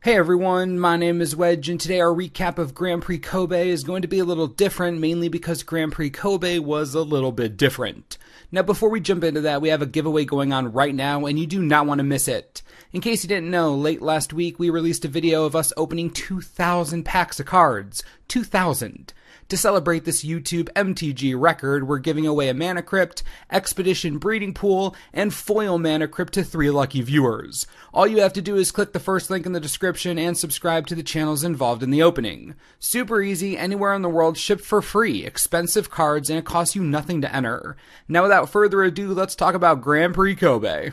Hey everyone, my name is Wedge, and today our recap of Grand Prix Kobe is going to be a little different, mainly because Grand Prix Kobe was a little bit different. Now before we jump into that, we have a giveaway going on right now, and you do not want to miss it. In case you didn't know, late last week we released a video of us opening 2,000 packs of cards. 2,000. To celebrate this YouTube MTG record, we're giving away a Mana Crypt, Expedition Breeding Pool, and Foil Mana Crypt to 3 lucky viewers. All you have to do is click the first link in the description and subscribe to the channels involved in the opening. Super easy, anywhere in the world, shipped for free, expensive cards, and it costs you nothing to enter. Now without further ado, let's talk about Grand Prix Kobe.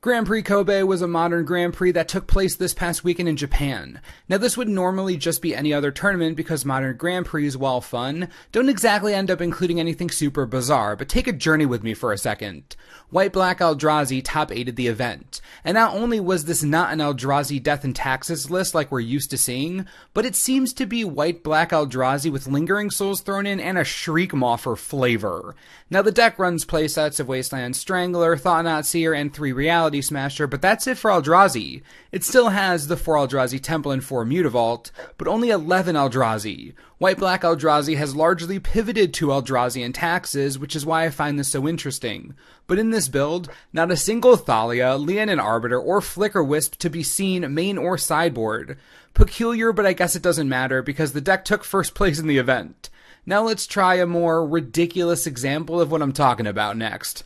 Grand Prix Kobe was a modern Grand Prix that took place this past weekend in Japan. Now this would normally just be any other tournament because modern Grand Prix, while fun, don't exactly end up including anything super bizarre, but take a journey with me for a second. White-Black Eldrazi top-8'd the event, and not only was this not an Eldrazi Death and Taxes list like we're used to seeing, but it seems to be White-Black Eldrazi with Lingering Souls thrown in and a Shriekmaw for flavor. Now the deck runs playsets of Wasteland Strangler, Thought-Knot Seer, and 3 Reality Smasher, but that's it for Eldrazi. It still has the 4 Eldrazi Temple and 4 Mutavault, but only 11 Eldrazi. White-Black Eldrazi has largely pivoted to Eldrazi and Taxes, which is why I find this so interesting. But in this build, not a single Thalia, Leonin Arbiter, or Flicker Wisp to be seen main or sideboard. Peculiar, but I guess it doesn't matter because the deck took first place in the event. Now let's try a more ridiculous example of what I'm talking about next.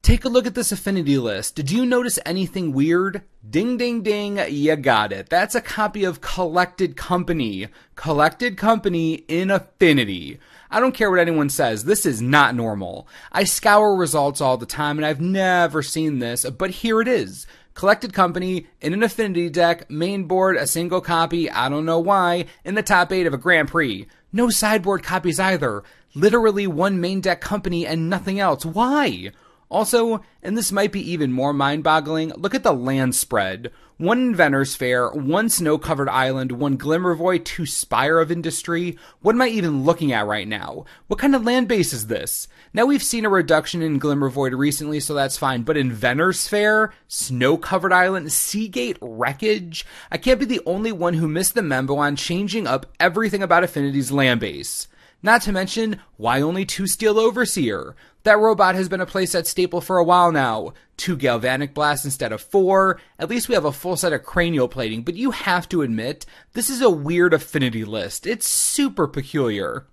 Take a look at this affinity list. Did you notice anything weird? Ding ding ding, you got it. That's a copy of Collected Company. Collected Company in Affinity. I don't care what anyone says, this is not normal. I scour results all the time and I've never seen this, but here it is. Collected Company in an Affinity deck, main board, a single copy, I don't know why, in the top 8 of a Grand Prix. No sideboard copies either. Literally one main deck company and nothing else. Why? Also, and this might be even more mind-boggling, look at the land spread. 1 Inventor's Fair, 1 Snow-Covered Island, 1 Glimmervoid, 2 Spire of Industry. What am I even looking at right now? What kind of land base is this? Now we've seen a reduction in Glimmervoid recently, so that's fine, but Inventor's Fair, Snow-Covered Island, Seagate Wreckage? I can't be the only one who missed the memo on changing up everything about Affinity's land base. Not to mention, why only 2 Steel Overseer? That robot has been a playset staple for a while now. 2 Galvanic Blasts instead of 4. At least we have a full set of cranial plating, but you have to admit, this is a weird affinity list. It's super peculiar.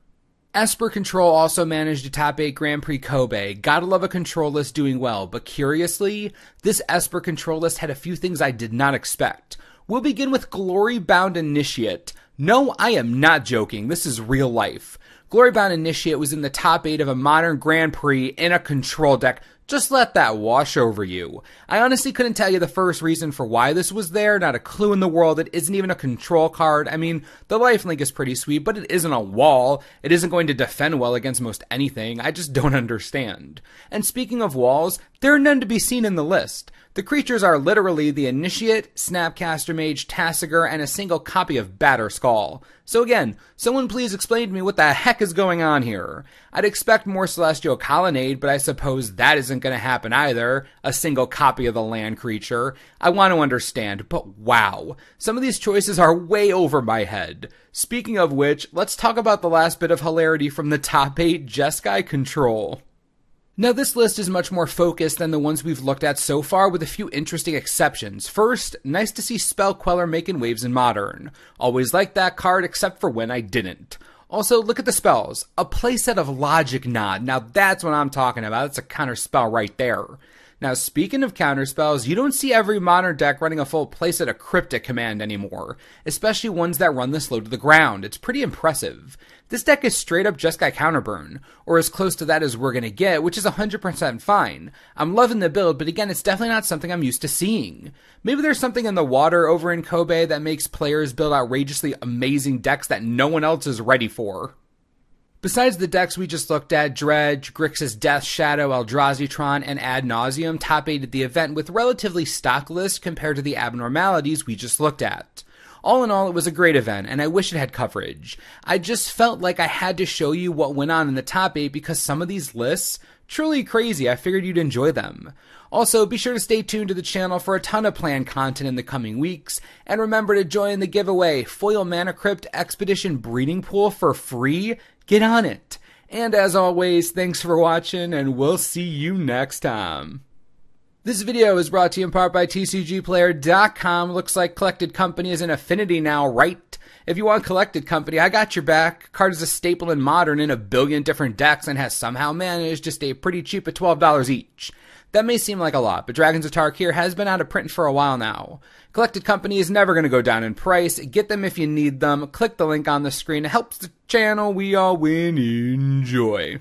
Esper Control also managed a top 8 Grand Prix Kobe. Gotta love a control list doing well, but curiously, this Esper Control list had a few things I did not expect. We'll begin with Glory-Bound Initiate. No, I am not joking. This is real life. Glory-Bound Initiate was in the top 8 of a modern Grand Prix in a control deck. Just let that wash over you. I honestly couldn't tell you the first reason for why this was there, not a clue in the world. It isn't even a control card. I mean, the lifelink is pretty sweet, but it isn't a wall. It isn't going to defend well against most anything. I just don't understand. And speaking of walls, there are none to be seen in the list. The creatures are literally the Initiate, Snapcaster Mage, Tasigur, and a single copy of Batterskull. So again, someone please explain to me what the heck is going on here. I'd expect more Celestial Colonnade, but I suppose that isn't going to happen either. A single copy of the land creature. I want to understand, but wow. Some of these choices are way over my head. Speaking of which, let's talk about the last bit of hilarity from the top 8 Jeskai Control. Now this list is much more focused than the ones we've looked at so far, with a few interesting exceptions. First, nice to see Spell Queller making waves in Modern. Always liked that card except for when I didn't. Also, look at the spells. A playset of Logic Nod. Now that's what I'm talking about. It's a counter spell right there. Now speaking of counterspells, you don't see every modern deck running a full playset of Cryptic Command anymore, especially ones that run this low to the ground. It's pretty impressive. This deck is straight up Jeskai Counterburn, or as close to that as we're gonna get, which is 100% fine. I'm loving the build, but again, it's definitely not something I'm used to seeing. Maybe there's something in the water over in Kobe that makes players build outrageously amazing decks that no one else is ready for. Besides the decks we just looked at, Dredge, Grixis Death Shadow, Eldrazi-tron, and Ad Nauseam top 8 at the event with relatively stock lists compared to the abnormalities we just looked at. All in all, it was a great event, and I wish it had coverage. I just felt like I had to show you what went on in the top 8 because some of these lists, truly crazy. I figured you'd enjoy them. Also, be sure to stay tuned to the channel for a ton of planned content in the coming weeks, and remember to join the giveaway, Foil Mana Crypt Expedition Breeding Pool for free. Get on it! And as always, thanks for watching, and we'll see you next time. This video is brought to you in part by TCGplayer.com. Looks like Collected Company is in Affinity now, right? If you want Collected Company, I got your back. Card is a staple in Modern in a billion different decks and has somehow managed to stay pretty cheap at $12 each. That may seem like a lot, but Dragons of Tarkir has been out of print for a while now. Collected Company is never going to go down in price. Get them if you need them. Click the link on the screen. It helps the channel. We all win. Enjoy.